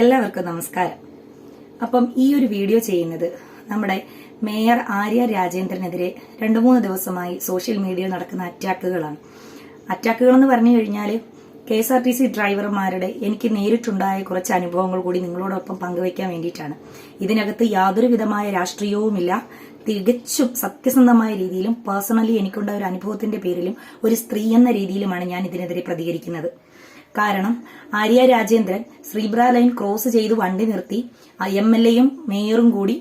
എല്ലാവർക്കും നമസ്കാരം. അപ്പം ഈ ഒരു വീഡിയോ ചെയ്യുന്നത് നമ്മുടെ മേയർ ആര്യ രാജേന്ദ്രനെതിരെ 2-3 ദിവസമായി സോഷ്യൽ മീഡിയയിൽ നടക്കുന്ന അറ്റാക്കുകളാണ്. അറ്റാക്കുകൾ എന്ന് പറഞ്ഞു കഴിഞ്ഞാൽ KSRTC ഡ്രൈവർമാരുടെ എനിക്ക് നേരിട്ടുണ്ടായ കുറച്ച് അനുഭവങ്ങൾ കൂടി നിങ്ങളോടൊപ്പം പങ്കുവയ്ക്കാൻ വേണ്ടിയിട്ടാണ്. ഇതിനകത്ത് യാതൊരു വിധമായ രാഷ്ട്രീയവുമില്ല. തികച്ചും സത്യസന്ധമായ രീതിയിലും പേഴ്സണലി എനിക്കുണ്ടായ ഒരു അനുഭവത്തിന്റെ പേരിലും ഒരു സ്ത്രീ എന്ന രീതിയിലുമാണ് ഞാൻ ഇതിനെതിരെ പ്രതികരിക്കുന്നത്. കാരണം ആര്യ രാജേന്ദ്രൻ ശ്രീബ്ര ലൈൻ ക്രോസ് ചെയ്ത് വണ്ടി നിർത്തി MLA-യും മേയറും കൂടി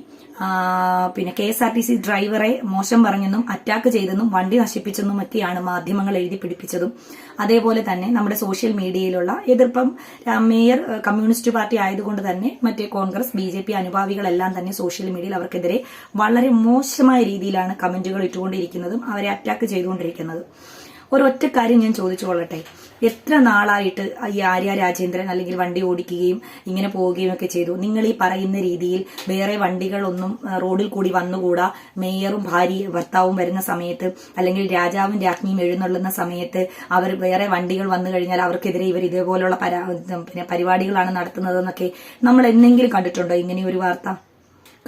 പിന്നെ KSRTC ഡ്രൈവറെ മോശം പറഞ്ഞെന്നും അറ്റാക്ക് ചെയ്തെന്നും വണ്ടി നശിപ്പിച്ചെന്നും ഒക്കെയാണ് മാധ്യമങ്ങൾ എഴുതി പിടിപ്പിച്ചതും. അതേപോലെ തന്നെ നമ്മുടെ സോഷ്യൽ മീഡിയയിലുള്ള എതിർപ്പം മേയർ കമ്മ്യൂണിസ്റ്റ് പാർട്ടി ആയതുകൊണ്ട് തന്നെ മറ്റേ കോൺഗ്രസ് BJP അനുഭാവികളെല്ലാം തന്നെ സോഷ്യൽ മീഡിയയിൽ അവർക്കെതിരെ വളരെ മോശമായ രീതിയിലാണ് കമന്റുകൾ ഇട്ടുകൊണ്ടിരിക്കുന്നതും അവരെ അറ്റാക്ക് ചെയ്തുകൊണ്ടിരിക്കുന്നതും. ഒരൊറ്റ കാര്യം ഞാൻ ചോദിച്ചു കൊള്ളട്ടെ, എത്ര നാളായിട്ട് ഈ ആര്യ രാജേന്ദ്രൻ അല്ലെങ്കിൽ വണ്ടി ഓടിക്കുകയും ഇങ്ങനെ പോവുകയും ഒക്കെ ചെയ്തു? നിങ്ങൾ ഈ പറയുന്ന രീതിയിൽ വേറെ വണ്ടികളൊന്നും റോഡിൽ കൂടി വന്നുകൂടാ. മേയറും ഭർത്താവും വരുന്ന സമയത്ത് അല്ലെങ്കിൽ രാജാവും രാജ്ഞിയും എഴുന്നള്ളുന്ന സമയത്ത് അവർ വേറെ വണ്ടികൾ വന്നു കഴിഞ്ഞാൽ അവർക്കെതിരെ ഇവർ ഇതേപോലുള്ള പരിപാടികളാണ് നടത്തുന്നതെന്നൊക്കെ നമ്മൾ എന്തെങ്കിലും കണ്ടിട്ടുണ്ടോ? ഇങ്ങനെയൊരു വാർത്ത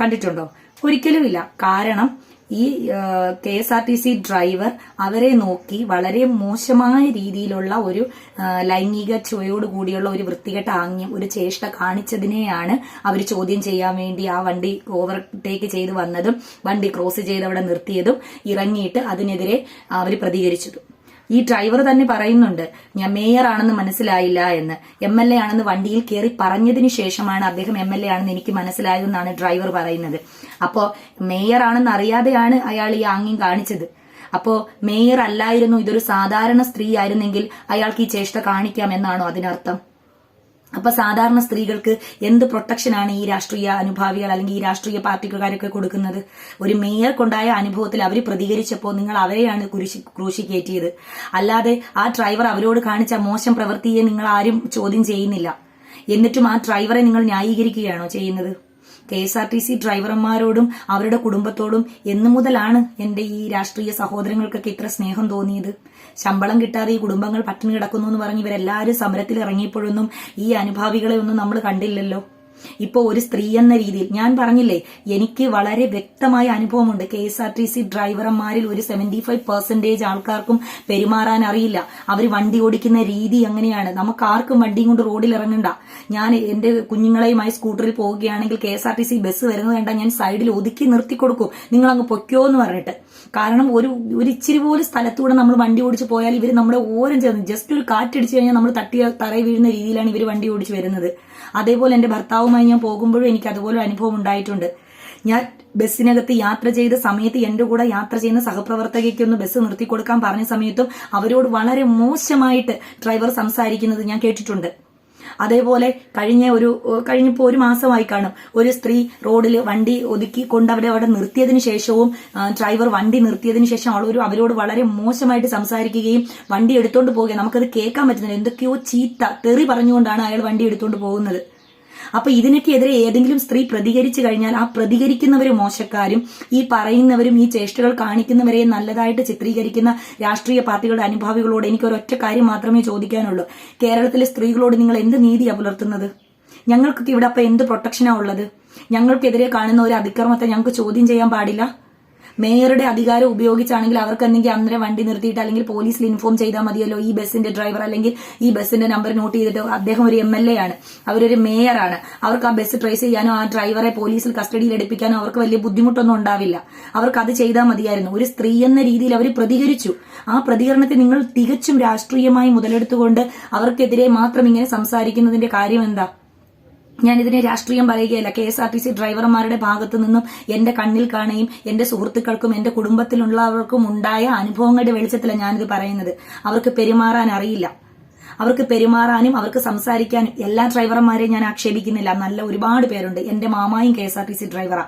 കണ്ടിട്ടുണ്ടോ? ഒരിക്കലുമില്ല. കാരണം ഈ KSRTC ഡ്രൈവർ അവരെ നോക്കി വളരെ മോശമായ രീതിയിലുള്ള ഒരു ലൈംഗിക ചുവയോടുകൂടിയുള്ള ഒരു വൃത്തികെട്ട ആംഗ്യം, ഒരു ചേഷ്ട കാണിച്ചതിനെയാണ് അവർ ചോദ്യം ചെയ്യാൻ വേണ്ടി ആ വണ്ടി ഓവർടേക്ക് ചെയ്ത് വന്നതും വണ്ടി ക്രോസ് ചെയ്ത് അവിടെ നിർത്തിയതും ഇറങ്ങിയിട്ട് അതിനെതിരെ അവർ പ്രതികരിച്ചതും. ഈ ഡ്രൈവർ തന്നെ പറയുന്നുണ്ട്, ഞാൻ മേയർ ആണെന്ന് മനസ്സിലായില്ല എന്ന്. MLA ആണെന്ന് വണ്ടിയിൽ കയറി പറഞ്ഞതിന് ശേഷമാണ് അദ്ദേഹം MLA ആണെന്ന് എനിക്ക് മനസ്സിലായതെന്നാണ് ഡ്രൈവർ പറയുന്നത്. അപ്പോ മേയർ ആണെന്ന് അറിയാതെയാണ് അയാൾ ഈ ആംഗ്യം കാണിച്ചത്. അപ്പോ മേയർ അല്ലായിരുന്നു, ഇതൊരു സാധാരണ സ്ത്രീ ആയിരുന്നെങ്കിൽ അയാൾക്ക് ഈ ചേഷ്ട കാണിക്കാം എന്നാണോ അതിനർത്ഥം? അപ്പൊ സാധാരണ സ്ത്രീകൾക്ക് എന്ത് പ്രൊട്ടക്ഷനാണ് ഈ രാഷ്ട്രീയ അനുഭാവികൾ അല്ലെങ്കിൽ ഈ രാഷ്ട്രീയ പാർട്ടിക്കാരൊക്കെ കൊടുക്കുന്നത്? ഒരു മേയർക്കുണ്ടായ അനുഭവത്തിൽ അവർ പ്രതികരിച്ചപ്പോൾ നിങ്ങൾ അവരെയാണ് ക്രൂശി കയറ്റിയത്. അല്ലാതെ ആ ഡ്രൈവർ അവരോട് കാണിച്ച മോശം പ്രവൃത്തിയെ നിങ്ങൾ ആരും ചോദ്യം ചെയ്യുന്നില്ല. എന്നിട്ടും ആ ഡ്രൈവറെ നിങ്ങൾ ന്യായീകരിക്കുകയാണോ ചെയ്യുന്നത്? KSRTC ഡ്രൈവർമാരോടും അവരുടെ കുടുംബത്തോടും എന്നു മുതലാണ് എന്റെ ഈ രാഷ്ട്രീയ സഹോദരങ്ങൾക്കൊക്കെ ഇത്ര സ്നേഹം തോന്നിയത്? ശമ്പളം കിട്ടാതെ ഈ കുടുംബങ്ങൾ പട്ടിണി കിടക്കുന്നു എന്ന് പറഞ്ഞ് ഇവരെല്ലാവരും സമരത്തിൽ ഇറങ്ങിയപ്പോഴൊന്നും ഈ അനുഭാവികളെ ഒന്നും നമ്മൾ കണ്ടില്ലല്ലോ. ഇപ്പോ ഒരു സ്ത്രീ എന്ന രീതിയിൽ ഞാൻ പറഞ്ഞില്ലേ, എനിക്ക് വളരെ വ്യക്തമായ അനുഭവമുണ്ട്. KSRTC ഡ്രൈവർമാരിൽ ഒരു 75% ആൾക്കാർക്കും പെരുമാറാൻ അറിയില്ല. അവർ വണ്ടി ഓടിക്കുന്ന രീതി അങ്ങനെയാണ്. നമുക്ക് ആർക്കും വണ്ടിയും കൊണ്ട് റോഡിൽ ഇറങ്ങണ്ട. ഞാൻ എന്റെ കുഞ്ഞുങ്ങളെയുമായി സ്കൂട്ടറിൽ പോവുകയാണെങ്കിൽ KSRTC ബസ് വരുന്നത് കണ്ടാൽ ഞാൻ സൈഡിൽ ഒതുക്കി നിർത്തി കൊടുക്കും, നിങ്ങൾ അങ്ങ് പൊയ്ക്കോ എന്ന് പറഞ്ഞിട്ട്. കാരണം ഒരു ഇച്ചിരി പോലും സ്ഥലത്തൂടെ നമ്മൾ വണ്ടി ഓടിച്ച് പോയാൽ ഇവർ നമ്മുടെ ഓരം ചേർന്ന് ജസ്റ്റ് ഒരു കാറ്റടിച്ചു കഴിഞ്ഞാൽ നമ്മൾ തറയിൽ വീഴുന്ന രീതിയിലാണ് ഇവർ വണ്ടി ഓടിച്ച് വരുന്നത്. അതേപോലെ എന്റെ ഭർത്താവുമായി ഞാൻ പോകുമ്പോഴും എനിക്ക് അതുപോലെ അനുഭവം ഉണ്ടായിട്ടുണ്ട്. ഞാൻ ബസ്സിനകത്ത് യാത്ര ചെയ്ത സമയത്ത് എന്റെ കൂടെ യാത്ര ചെയ്യുന്ന സഹപ്രവർത്തകയ്ക്ക് ഒന്ന് ബസ് നിർത്തി കൊടുക്കാൻ പറഞ്ഞ സമയത്തും അവരോട് വളരെ മോശമായിട്ട് ഡ്രൈവർ സംസാരിക്കുന്നത് ഞാൻ കേട്ടിട്ടുണ്ട്. അതേപോലെ കഴിഞ്ഞപ്പോ ഒരു മാസമായി കാണും, ഒരു സ്ത്രീ റോഡിൽ വണ്ടി ഒതുക്കി കൊണ്ട് അവിടെ നിർത്തിയതിനു ശേഷവും ഡ്രൈവർ വണ്ടി നിർത്തിയതിനു ശേഷം അവരോട് വളരെ മോശമായിട്ട് സംസാരിക്കുകയും വണ്ടി എടുത്തോണ്ട് പോവുകയും നമുക്കത് കേൾക്കാൻ പറ്റുന്നില്ല. എന്തൊക്കെയോ ചീത്ത തെറി പറഞ്ഞുകൊണ്ടാണ് അയാൾ വണ്ടി എടുത്തോണ്ട് പോകുന്നത്. അപ്പൊ ഇതിനൊക്കെതിരെ ഏതെങ്കിലും സ്ത്രീ പ്രതികരിച്ചു കഴിഞ്ഞാൽ ആ പ്രതികരിക്കുന്നവരും മോശക്കാരും ഈ പറയുന്നവരും ഈ ചേഷ്ടകൾ കാണിക്കുന്നവരെ നല്ലതായിട്ട് ചിത്രീകരിക്കുന്ന രാഷ്ട്രീയ പാർട്ടികളുടെ അനുഭാവികളോട് എനിക്ക് ഒരൊറ്റ കാര്യം മാത്രമേ ചോദിക്കാനുള്ളൂ. കേരളത്തിലെ സ്ത്രീകളോട് നിങ്ങൾ എന്ത് നീതിയാണ് പുലർത്തുന്നത്? ഞങ്ങൾക്കൊക്കെ ഇവിടെ അപ്പൊ എന്ത് പ്രൊട്ടക്ഷനാ ഉള്ളത്? ഞങ്ങൾക്കെതിരെ കാണുന്ന ഒരു അതിക്രമത്തെ ഞങ്ങൾക്ക് ചോദ്യം ചെയ്യാൻ പാടില്ല? മേയറുടെ അധികാരം ഉപയോഗിച്ചാണെങ്കിൽ അവർക്ക് എന്തെങ്കിലും അന്നേരം വണ്ടി നിർത്തിയിട്ട് അല്ലെങ്കിൽ പോലീസിൽ ഇൻഫോം ചെയ്താൽ മതിയല്ലോ. ഈ ബസ്സിന്റെ ഡ്രൈവർ അല്ലെങ്കിൽ ഈ ബസ്സിന്റെ നമ്പർ നോട്ട് ചെയ്തിട്ട് അദ്ദേഹം ഒരു MLA ആണ്, അവരൊരു മേയറാണ്, അവർക്ക് ആ ബസ് ട്രേസ് ചെയ്യാനോ ആ ഡ്രൈവറെ പോലീസിൽ കസ്റ്റഡിയിൽ എടുപ്പിക്കാനോ അവർക്ക് വലിയ ബുദ്ധിമുട്ടൊന്നും ഉണ്ടാവില്ല. അവർക്ക് അത് ചെയ്താൽ മതിയായിരുന്നു. ഒരു സ്ത്രീ എന്ന രീതിയിൽ അവർ പ്രതികരിച്ചു. ആ പ്രതികരണത്തെ നിങ്ങൾ തികച്ചും രാഷ്ട്രീയമായി മുതലെടുത്തുകൊണ്ട് അവർക്കെതിരെ മാത്രം ഇങ്ങനെ സംസാരിക്കുന്നതിന്റെ കാര്യം എന്താ? ഞാനിതിനെ രാഷ്ട്രീയം പറയുകയല്ല. KSRTC ഡ്രൈവർമാരുടെ ഭാഗത്തു നിന്നും എന്റെ കണ്ണിൽ കാണുകയും എന്റെ സുഹൃത്തുക്കൾക്കും എന്റെ കുടുംബത്തിലുള്ളവർക്കും ഉണ്ടായ അനുഭവങ്ങളുടെ വെളിച്ചത്തിലാണ് ഞാനിത് പറയുന്നത്. അവർക്ക് പെരുമാറാൻ അറിയില്ല. അവർക്ക് പെരുമാറാനും അവർക്ക് സംസാരിക്കാനും എല്ലാ ഡ്രൈവർമാരെയും ഞാൻ ആക്ഷേപിക്കുന്നില്ല. നല്ല ഒരുപാട് പേരുണ്ട്. എന്റെ മാമായും KSRTC ഡ്രൈവറാ.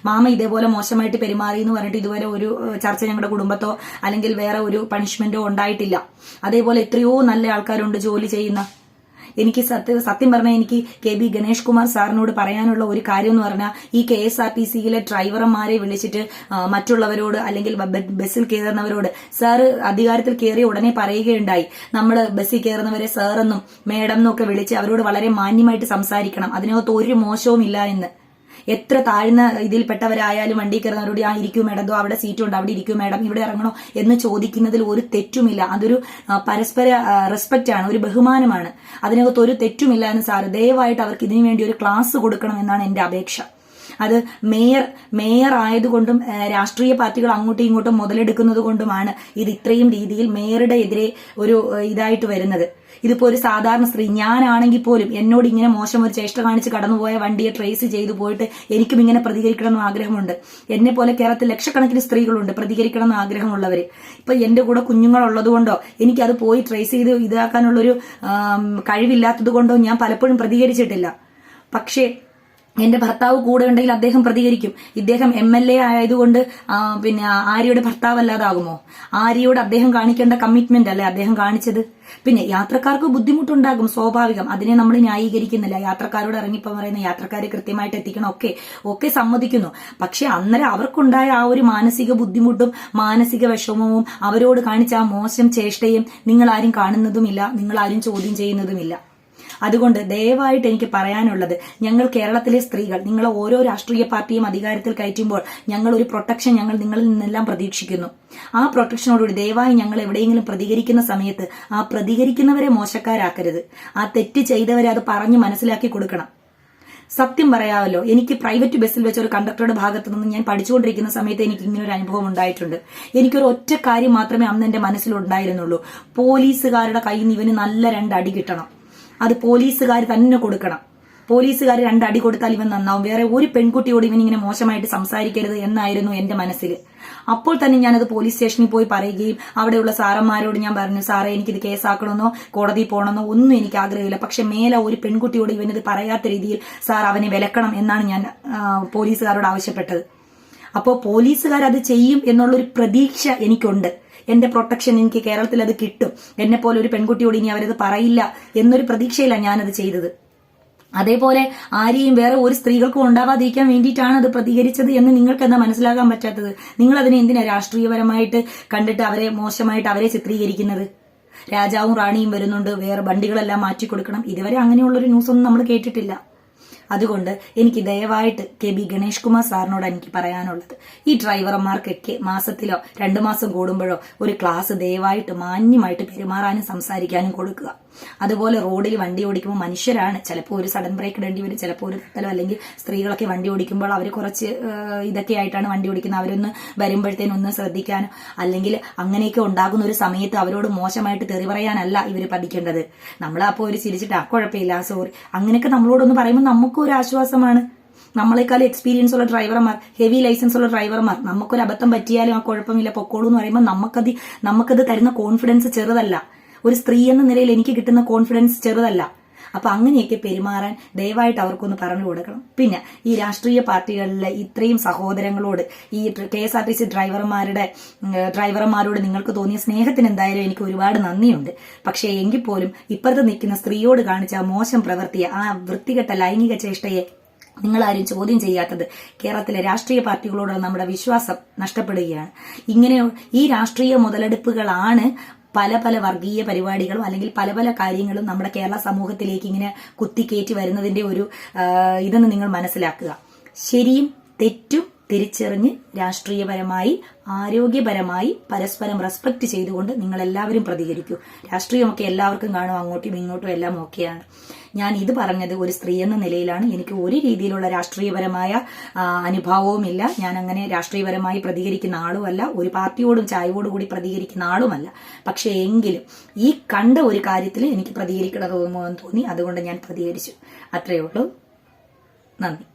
മാമ ഇതേപോലെ മോശമായിട്ട് പെരുമാറി എന്ന് പറഞ്ഞിട്ട് ഇതുവരെ ഒരു ചർച്ച ഞങ്ങളുടെ കുടുംബത്തോ അല്ലെങ്കിൽ വേറെ ഒരു പണിഷ്മെന്റോ ഉണ്ടായിട്ടില്ല. അതേപോലെ എത്രയോ നല്ല ആൾക്കാരുണ്ട് ജോലി ചെയ്യുന്ന. എനിക്ക് സത്യം പറഞ്ഞാൽ എനിക്ക് KB ഗണേഷ് കുമാർ സാറിനോട് പറയാനുള്ള ഒരു കാര്യം എന്ന് പറഞ്ഞാൽ ഈ KSRTCയിലെ ഡ്രൈവർമാരെ വിളിച്ചിട്ട് മറ്റുള്ളവരോട് അല്ലെങ്കിൽ ബസ്സിൽ കയറുന്നവരോട് സാറ് അധികാരത്തിൽ കയറിയ ഉടനെ പറയുകയുണ്ടായി, നമ്മൾ ബസ്സിൽ കയറുന്നവരെ സാറെന്നും മേഡം എന്നൊക്കെ വിളിച്ച് അവരോട് വളരെ മാന്യമായിട്ട് സംസാരിക്കണം, അതിനകത്ത് ഒരു മോശവും ഇല്ല എന്ന്. എത്ര താഴ്ന്ന ഇതിൽപ്പെട്ടവരായാലും വണ്ടി കയറുന്നവരോട് ഇരിക്കൂ മേഡം, അവിടെ സീറ്റുണ്ട്, അവിടെ ഇരിക്കൂ മേഡം, ഇവിടെ ഇറങ്ങണോ എന്ന് ചോദിക്കുന്നതിൽ ഒരു തെറ്റുമില്ല. അതൊരു പരസ്പര റെസ്പെക്റ്റ് ആണ്, ഒരു ബഹുമാനമാണ്. അതിനകത്ത് ഒരു തെറ്റുമില്ല എന്ന് സാറ് ദയവായിട്ട് അവർക്ക് ഇതിനു വേണ്ടി ഒരു ക്ലാസ് കൊടുക്കണം എന്നാണ് എന്റെ അപേക്ഷ. അത് മേയർ ആയതുകൊണ്ടും രാഷ്ട്രീയ പാർട്ടികൾ അങ്ങോട്ടും ഇങ്ങോട്ടും മുതലെടുക്കുന്നത് കൊണ്ടുമാണ് ഇത് ഇത്രയും രീതിയിൽ മേയറുടെ എതിരെ ഒരു ഇതായിട്ട് വരുന്നത്. ഇതിപ്പോ ഒരു സാധാരണ സ്ത്രീ ഞാനാണെങ്കിൽ പോലും എന്നോട് ഇങ്ങനെ മോശം ഒരു ചേഷ്ട കാണിച്ച് കടന്നുപോയ വണ്ടിയെ ട്രേസ് ചെയ്തു പോയിട്ട് എനിക്കും ഇങ്ങനെ പ്രതികരിക്കണമെന്ന് ആഗ്രഹമുണ്ട്. എന്നെ പോലെ കേരളത്തിൽ ലക്ഷക്കണക്കിന് സ്ത്രീകളുണ്ട് പ്രതികരിക്കണമെന്ന് ആഗ്രഹമുള്ളവര്. ഇപ്പൊ എന്റെ കൂടെ കുഞ്ഞുങ്ങളുള്ളത് കൊണ്ടോ എനിക്കത് പോയി ട്രേസ് ചെയ്ത് ഇതാക്കാനുള്ളൊരു കഴിവില്ലാത്തത് കൊണ്ടോ ഞാൻ പലപ്പോഴും പ്രതികരിച്ചിട്ടില്ല. പക്ഷേ എന്റെ ഭർത്താവ് കൂടെ ഉണ്ടെങ്കിൽ അദ്ദേഹം പ്രതികരിക്കും. ഇദ്ദേഹം MLA ആയതുകൊണ്ട് പിന്നെ ആര്യയുടെ ഭർത്താവല്ലാതാകുമോ? ആര്യയോട് അദ്ദേഹം കാണിക്കേണ്ട കമ്മിറ്റ്മെന്റ് അല്ലേ അദ്ദേഹം കാണിച്ചത്? പിന്നെ യാത്രക്കാർക്ക് ബുദ്ധിമുട്ടുണ്ടാകും, സ്വാഭാവികം. അതിനെ നമ്മൾ ന്യായീകരിക്കുന്നില്ല. യാത്രക്കാരോട് ഇറങ്ങിപ്പോ പറയുന്ന യാത്രക്കാരെ കൃത്യമായിട്ട് എത്തിക്കണം, ഒക്കെ സമ്മതിക്കുന്നു. പക്ഷെ അന്നേരം അവർക്കുണ്ടായ ആ ഒരു മാനസിക ബുദ്ധിമുട്ടും മാനസിക വിഷമവും അവരോട് കാണിച്ച ആ മോശം ചേഷ്ടയും നിങ്ങൾ ആരും കാണുന്നതുമില്ല, നിങ്ങൾ ആരും ചോദ്യം ചെയ്യുന്നതുമില്ല. അതുകൊണ്ട് ദയവായിട്ട് എനിക്ക് പറയാനുള്ളത്, ഞങ്ങൾ കേരളത്തിലെ സ്ത്രീകൾ, നിങ്ങൾ ഓരോ രാഷ്ട്രീയ പാർട്ടിയും അധികാരത്തിൽ കയറ്റുമ്പോൾ ഞങ്ങൾ ഒരു പ്രൊട്ടക്ഷൻ ഞങ്ങൾ നിങ്ങളിൽ നിന്നെല്ലാം പ്രതീക്ഷിക്കുന്നു. ആ പ്രൊട്ടക്ഷനോടുകൂടി ദയവായി ഞങ്ങൾ എവിടെയെങ്കിലും പ്രതികരിക്കുന്ന സമയത്ത് ആ പ്രതികരിക്കുന്നവരെ മോശക്കാരാക്കരുത്. ആ തെറ്റ് ചെയ്തവരെ അത് പറഞ്ഞ് മനസ്സിലാക്കി കൊടുക്കണം. സത്യം പറയാമല്ലോ, എനിക്ക് പ്രൈവറ്റ് ബസ്സിൽ വെച്ച ഒരു കണ്ടക്ടറുടെ ഭാഗത്ത് നിന്ന് ഞാൻ പഠിച്ചുകൊണ്ടിരിക്കുന്ന സമയത്ത് എനിക്ക് ഇങ്ങനെ ഒരു അനുഭവം ഉണ്ടായിട്ടുണ്ട്. എനിക്കൊരു ഒറ്റ കാര്യം മാത്രമേ അന്ന് എന്റെ മനസ്സിലുണ്ടായിരുന്നുള്ളൂ, പോലീസുകാരുടെ കയ്യിൽ നിന്ന് ഇവന് നല്ല 2 അടി കിട്ടണം. അത് പോലീസുകാർ തന്നെ കൊടുക്കണം. പോലീസുകാർ 2 അടി കൊടുത്താൽ ഇവൻ നന്നാവും. വേറെ ഒരു പെൺകുട്ടിയോട് ഇവൻ ഇങ്ങനെ മോശമായിട്ട് സംസാരിക്കരുത് എന്നായിരുന്നു എന്റെ മനസ്സിൽ. അപ്പോൾ തന്നെ ഞാനത് പോലീസ് സ്റ്റേഷനിൽ പോയി പറയുകയും അവിടെയുള്ള സാറന്മാരോട് ഞാൻ പറഞ്ഞു, സാറേ എനിക്കിത് കേസാക്കണമെന്നോ കോടതി പോകണമെന്നോ ഒന്നും എനിക്ക് ആഗ്രഹമില്ല, പക്ഷെ മേലെ ഒരു പെൺകുട്ടിയോട് ഇവനിത് പറയാത്ത രീതിയിൽ സാർ അവനെ വിലക്കണം എന്നാണ് ഞാൻ പോലീസുകാരോട് ആവശ്യപ്പെട്ടത്. അപ്പോൾ പോലീസുകാർ അത് ചെയ്യും എന്നുള്ളൊരു പ്രതീക്ഷ എനിക്കുണ്ട്. എന്റെ പ്രൊട്ടക്ഷൻ എനിക്ക് കേരളത്തിൽ അത് കിട്ടും, എന്നെ പോലെ ഒരു പെൺകുട്ടിയോട് ഇനി അവരത് പറയില്ല എന്നൊരു പ്രതീക്ഷയിലാണ് ഞാനത് ചെയ്തത്. അതേപോലെ ആരെയും വേറെ ഒരു സ്ത്രീകൾക്കും ഉണ്ടാവാതിരിക്കാൻ വേണ്ടിയിട്ടാണ് അത് പ്രതികരിച്ചത് എന്ന് നിങ്ങൾക്ക് എന്താ മനസ്സിലാക്കാൻ പറ്റാത്തത്? നിങ്ങൾ അതിനെ എന്തിനാ രാഷ്ട്രീയപരമായിട്ട് കണ്ടിട്ട് അവരെ മോശമായിട്ട് അവരെ ചിത്രീകരിക്കുന്നത്? രാജാവും റാണിയും വരുന്നുണ്ട്, വേറെ വണ്ടികളെല്ലാം മാറ്റിക്കൊടുക്കണം, ഇതുവരെ അങ്ങനെയുള്ളൊരു ന്യൂസൊന്നും നമ്മൾ കേട്ടിട്ടില്ല. അതുകൊണ്ട് എനിക്ക് ദയവായിട്ട് KB ഗണേഷ് കുമാർ സാറിനോട് എനിക്ക് പറയാനുള്ളത്, ഈ ഡ്രൈവർമാർക്കൊക്കെ മാസത്തിലോ 2 മാസം കൂടുമ്പോഴോ ഒരു ക്ലാസ് ദയവായിട്ട് മാന്യമായിട്ട് പെരുമാറാനും സംസാരിക്കാനും കൊടുക്കുക. അതുപോലെ റോഡിൽ വണ്ടി ഓടിക്കുമ്പോൾ മനുഷ്യരാണ്, ചിലപ്പോൾ ഒരു സഡൻ ബ്രേക്ക് ഇടേണ്ടി വരും, ചിലപ്പോൾ ഒരു തലോ, അല്ലെങ്കിൽ സ്ത്രീകളൊക്കെ വണ്ടി ഓടിക്കുമ്പോൾ അവർ കുറച്ച് ഇതൊക്കെ ആയിട്ടാണ് വണ്ടി ഓടിക്കുന്നത്. അവരൊന്ന് വരുമ്പോഴത്തേനും ഒന്ന് ശ്രദ്ധിക്കാനോ, അല്ലെങ്കിൽ അങ്ങനെയൊക്കെ ഉണ്ടാകുന്ന ഒരു സമയത്ത് അവരോട് മോശമായിട്ട് തെറി പറയാനല്ല ഇവർ പഠിക്കേണ്ടത്. നമ്മളപ്പോൾ ഒരു ചിരിച്ചിട്ട് കുഴപ്പമില്ല സോറി അങ്ങനെയൊക്കെ നമ്മളോടൊന്ന് പറയുമ്പോൾ നമുക്കും ഒരു ആശ്വാസമാണ്. നമ്മളെക്കാളും എക്സ്പീരിയൻസ് ഉള്ള ഡ്രൈവർമാർ, ഹെവി ലൈസൻസ് ഉള്ള ഡ്രൈവർമാർ, നമുക്കൊരു അബദ്ധം പറ്റിയാലും ആ കുഴപ്പമില്ല പൊക്കോളൂ എന്ന് പറയുമ്പോൾ നമുക്കത് തരുന്ന കോൺഫിഡൻസ് ചെറുതല്ല. ഒരു സ്ത്രീ എന്ന നിലയിൽ എനിക്ക് കിട്ടുന്ന കോൺഫിഡൻസ് ചെറുതല്ല. അപ്പൊ അങ്ങനെയൊക്കെ പെരുമാറാൻ ദയവായിട്ട് അവർക്കൊന്ന് പറഞ്ഞു കൊടുക്കണം. പിന്നെ ഈ രാഷ്ട്രീയ പാർട്ടികളിലെ ഇത്രയും സഹോദരങ്ങളോട്, ഈ KSRTC ഡ്രൈവർമാരോട് നിങ്ങൾക്ക് തോന്നിയ സ്നേഹത്തിന് എന്തായാലും എനിക്ക് ഒരുപാട് നന്ദിയുണ്ട്. പക്ഷേ എങ്കിൽ പോലും ഇപ്പുറത്ത് നിൽക്കുന്ന സ്ത്രീയോട് കാണിച്ച ആ മോശം പ്രവൃത്തിയെ, ആ വൃത്തികെട്ട ലൈംഗിക ചേഷ്ടയെ നിങ്ങളാരും ചോദ്യം ചെയ്യാത്തത് കേരളത്തിലെ രാഷ്ട്രീയ പാർട്ടികളോടുള്ള നമ്മുടെ വിശ്വാസം നഷ്ടപ്പെടുകയാണ്. ഇങ്ങനെ ഈ രാഷ്ട്രീയ മുതലെടുപ്പുകളാണ് പല വർഗീയ പരിപാടികളും അല്ലെങ്കിൽ പല കാര്യങ്ങളും നമ്മുടെ കേരള സമൂഹത്തിലേക്ക് ഇങ്ങനെ കുത്തിക്കയറ്റി വരുന്നതിന്റെ ഒരു ഇതെന്ന് നിങ്ങൾ മനസ്സിലാക്കുക. ശരിയും തെറ്റും തിരിച്ചറിഞ്ഞ് രാഷ്ട്രീയപരമായി ആരോഗ്യപരമായി പരസ്പരം റെസ്പെക്ട് ചെയ്തുകൊണ്ട് നിങ്ങൾ എല്ലാവരും പ്രതികരിക്കൂ. രാഷ്ട്രീയമൊക്കെ എല്ലാവർക്കും കാണും, അങ്ങോട്ടും ഇങ്ങോട്ടും എല്ലാം ഓക്കെയാണ്. ഞാൻ ഇത് പറഞ്ഞത് ഒരു സ്ത്രീ എന്ന നിലയിലാണ്. എനിക്ക് ഒരു രീതിയിലുള്ള രാഷ്ട്രീയപരമായ അനുഭാവവുമില്ല. ഞാൻ അങ്ങനെ രാഷ്ട്രീയപരമായി പ്രതികരിക്കുന്ന ആളുമല്ല, ഒരു പാർട്ടിയോടും ചായവോടുകൂടി പ്രതികരിക്കുന്ന ആളുമല്ല. പക്ഷേ എങ്കിലും ഈ കണ്ട ഒരു കാര്യത്തിൽ എനിക്ക് പ്രതികരിക്കണമെന്ന് തോന്നി, അതുകൊണ്ട് ഞാൻ പ്രതികരിച്ചു. അത്രയേ ഉള്ളൂ. നന്ദി.